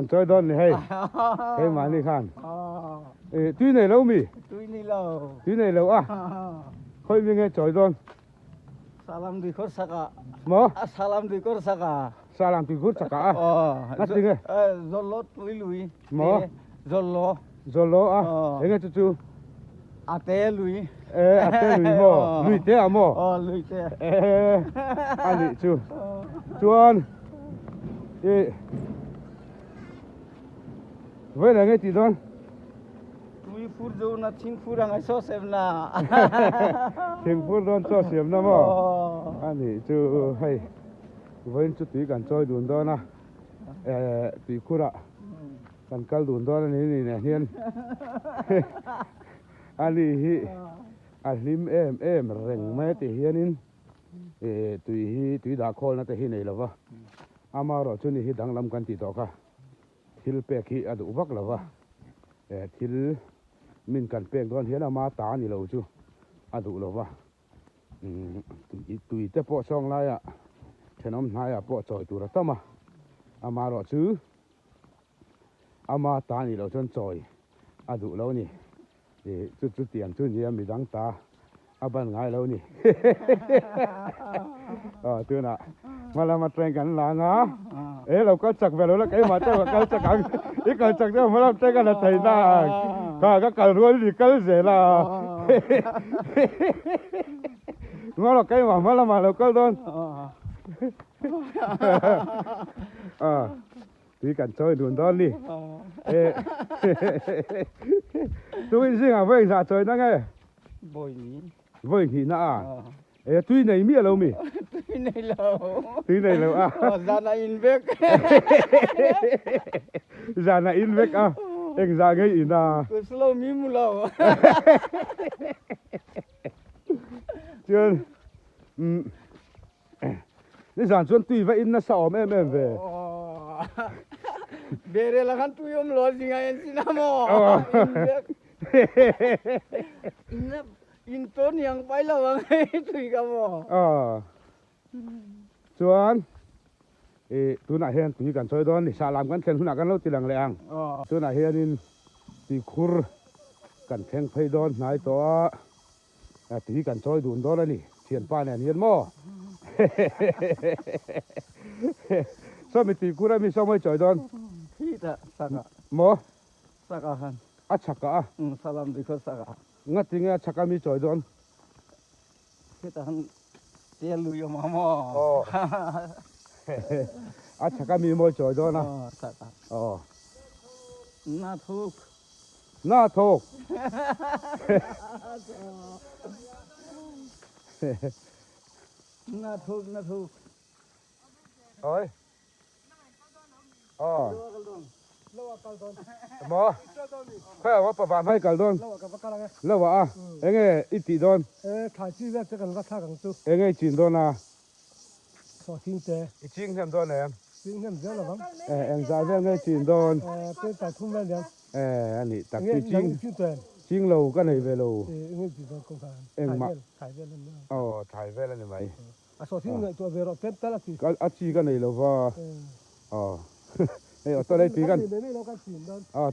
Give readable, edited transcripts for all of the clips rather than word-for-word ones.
chơi đón này hay hay mà đi khan tuy này lâu mì tuy này lâu à khơi mình nghe chơi đón salam di kor saka mo salam di kor saka salam tu gut saka nát tiếng nghe zollo lui mo zollo zolo à nghe chú ate lui ate lui mo lui te à mo lui te anh chú chuan vậy là nghe gì đón tui fur do na ching fur ang so sem na ching fur don cho xiêm na mo anh chú hay với chú tí cần chơi đùn đó na tí cua ạ cần cal đùn đó này này hiền anh hi anh lim em rèn mấy tí hiền in tùy đã khol na tí hi này là va ama rồi chú này hi đang làm cần tí đó cả thil pe khi adu vak là va thil min cần pe don hiền ama ta ni lâu chú adu là va tùy te po song lai à thế nó nay à po choi tu ra tama ama rồi chứ ama ta ni lâu chân choi adu lâu ni chút tiền chút gì mi đắng ta ban ngay lâu ni tôi nè mà làm mặt tranh cảnh là ngã lâu có chặt về là cái mà tôi có chặt cảnh ít còn chặt nữa mà làm tranh cảnh là thầy na cả cái ruồi gì cái gì là nó là cái mà làm mà cái đó tí cảnh chơi đùn đó đi tôi xin à với giả chơi đó nghe với thì na tuy này mía lâu mì tuy này lâu à ra na in vek ra na in vek à anh ra cái in à slow mi mu lâu chưaนี่สารชวนตุยไว้อินน่ะสอบแม่เว้ย bere la kan tuyom lo singa en sinamo in ton yang pai la wang tui ka mo ชวนtuน่ะเฮียนตุยกันซอยดอนนี่สาลามกันเข็นหุน่ะกันเราติลังแรงtuน่ะเฮียนินตีคุรกันแข่งไผดอนนายตัวตุยกันซอยดุนดอนแล้วนี่เทียนป้าเนี่ยเฮียนหม้อซ้อมมีตีคุรมีซ้อมไม่จ่อยดอน kita saka หมอ saka han อัชกะ salam di ko saka งัดจริงอัชกะมีจ่อยดอน kita han telu yo mamoอัชกะมีมวยจ่อยดอนนะ saka น่าทก na thuk โอ้ยหมอแค่ว่าประบาให้กันดอนแล้วว่าเอ็งอิติดอนถ่ายชื่อแรกจะกันว่าท่ากังตู้เอ็งจินดอนนะสอทิ้งเจจิงเห็มดอนเอ็ม ทิ้งเห็นเยอะหรอมั้งเอ็งจ่ายเอ็งจินดอนเป็นแต่ทุ่มแม่เดียวอันนี้ตักจิงจิงเราก็ในเวลูเงี้ยจิงดอนคงผ่านเอ็งมาถ่ายเวลนี่ถ่ายเวลนี่ไหมสอทิ้งเงินตัวเวลเป็นแต่ละทีก็อัดจีก็ในเราว่าตัวได้ตีกัน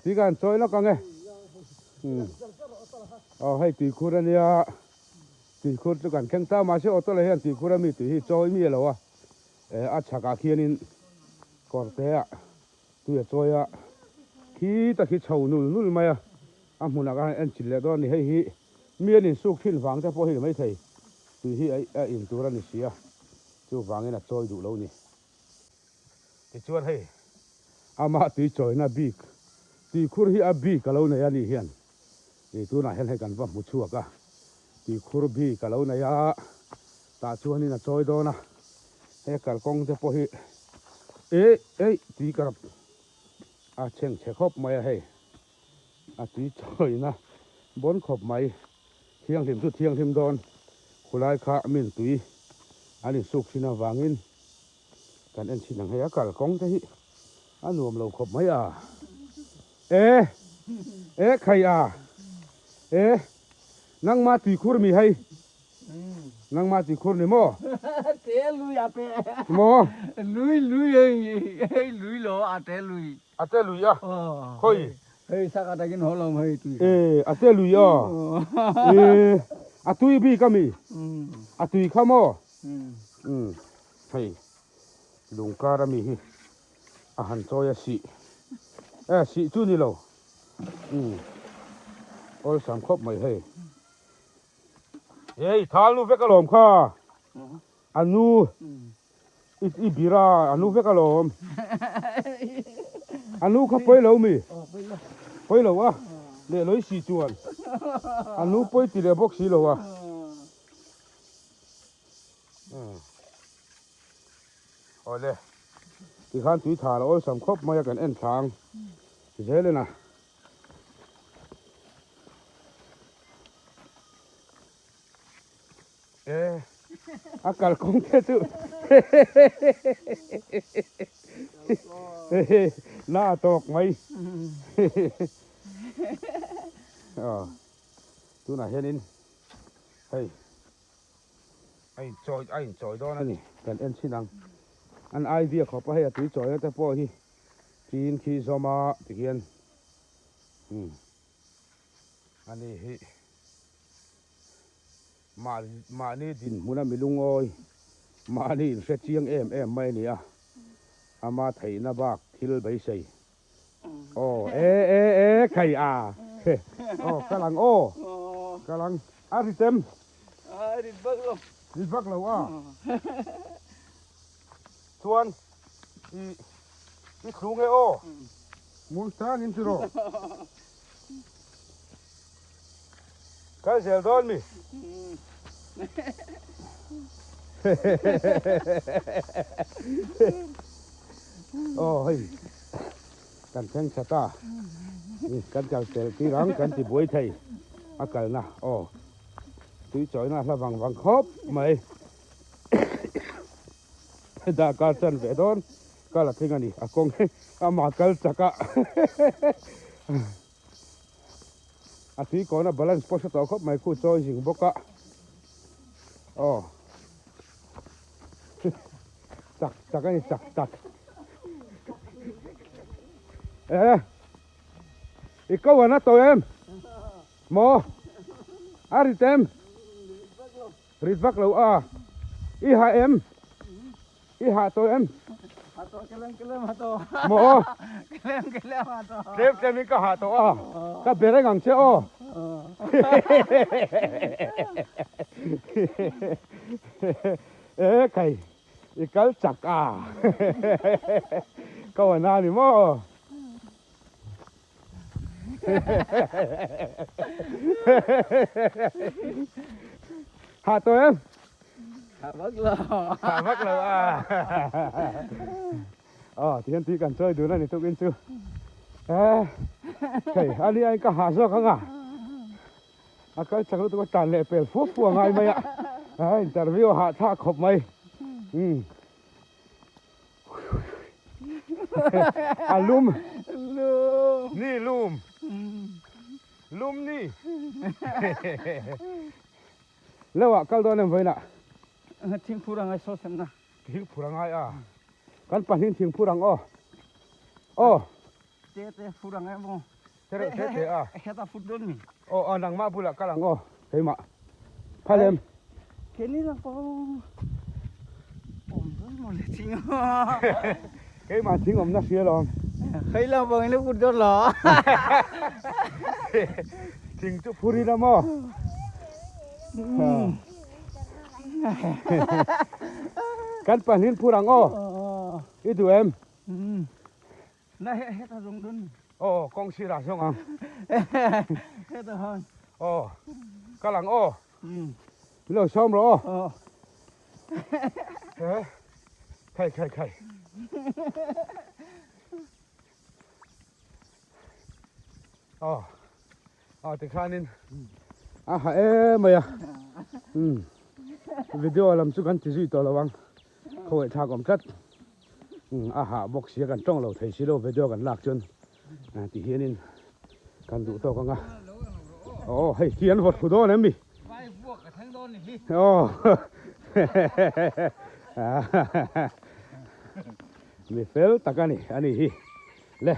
ตีกันซอยแล้วกันไงให้ตีคูรันเนี่ยตีคูรกันแข่งตามาเชื่อตัวเลยเห็นตีคูรันมีตีที่ซอยมีแล้ววะอัดฉากาเขียนินก่อนแต่ตัวซอยขี้ตะขี้เฉาหนุ่นไหมมุนักการเอ็นจิเลตอนนี้ให้เมียนินสุกทิ้งฝังแต่พอเห็นไม่ใช่ตีที่อินตัวรันนี่เสียจู่ฝังนี่น่ะซอยดูแล้วนี่ที่ชวนให้อามาตีจอยน่ะบีกตีคุรฮีอาบีกะเลาในยันนี่เฮียนตัวน่ะเห็นให้กันว่ามุชัวกะตีคุรบีกะเลาในยาตาชวนนี่น่ะจอยโดนะให้กันกงจะพอฮีตีกับเช่งเชคบไม่ให้ตีจอยนะบนขบไม่เที่ยงถิ่มสุดเที่ยงถิ่มโดนคุไลขามินตุยอันนี้สุกสินะวางินกันเอ็นชินังให้กันกงจะฮีอันรวมเราครบไหมใครนั่งมาตีคุรมีให้ nang ma ti khur ni mo té lui à pe mo lui lui lo à té lui ate lu ya khoi hey sa ka ta kin ho lom hey tu ate lu ya atui bi kami atui khamo hey lung kara mi hi a han choya si si chu ni lo ol sam khop mai hey ei thal nu ve ka lom kha anu i bira anu ve ka lom anu kha poi lo mi poi lo wa le loi si chuan anu poi ti le bok si lo wa ole ti khan tui thal ol sam khop mai kan en thang zele na akal kong ke tu na tok mai tu na hianin hey ai choi đó nè kan en sinang an ai dia kho pa he tu choi ta po hi tin khi zoma ti hian ani hi mà ni din muna milung oi mà ni se chiang em mai ni à ama thei na bak thil bai sei khai à kalang aritem rit bak lo à chuan i khung e o mul tan in tiro cái zel don mi hey kan theng chata kan kal tel ti rang kan ti boi thei akal na tui choi na la wang khop mai da ka chan ve don ka la thing ani akong ama kal chaka tui ko na balance po sa to khop mai khu choi jing boka chak ani chak ikaw na to em mo aritem rit bak lo i ha to em hato kelem hato mo kelem hato kem ka ha to ka bere ngang che kai ikal chak kau na ni mo ha to em mất rồi thì anh cần chơi đứa này thì tôi yên chưa cái anh đi anh cả hạ sao không cái chắc là tôi có tàn lệ bể phúc của ngay mày ạ interview hạ thác khop mày lum ni lum ni lâu ạ câu đó em với nè thiên phu rằng ai so xem na thiên phu rằng ai kan panin thiên phu rằng te phu rằng ai mo te heta phu don mi nang ma pula kalang thấy mà phalem cái này là có một tiếng cái mà tiếng ông nó xía rồi thấy là bằng nó phu don lo tiếng chú phu đi đâu mà kan panin purang itu em na heta rong dun kong sira song ang heta han kalang lo som ro khai thì khanin mày video làm chútกันchỉ duy to là vang không phải thà còn cắt hạ bọc xíaกันtrong lầu thấy xí đâu videoกันlạc chân thì hiện inกันđủ to con à hay kiến vật thủ đô ném mi thang đôn này đi. Ô. Mi fel takani ani hi. Le.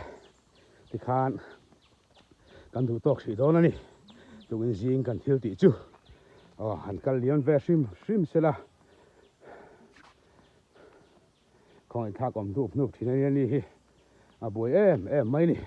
Ti khan kan thu tok si don ani. Tungin jing kan thil ti chu. Han kal lian ve shim sela. Khoi tha kom dhup nup thina ni hi. A boy em mai ni.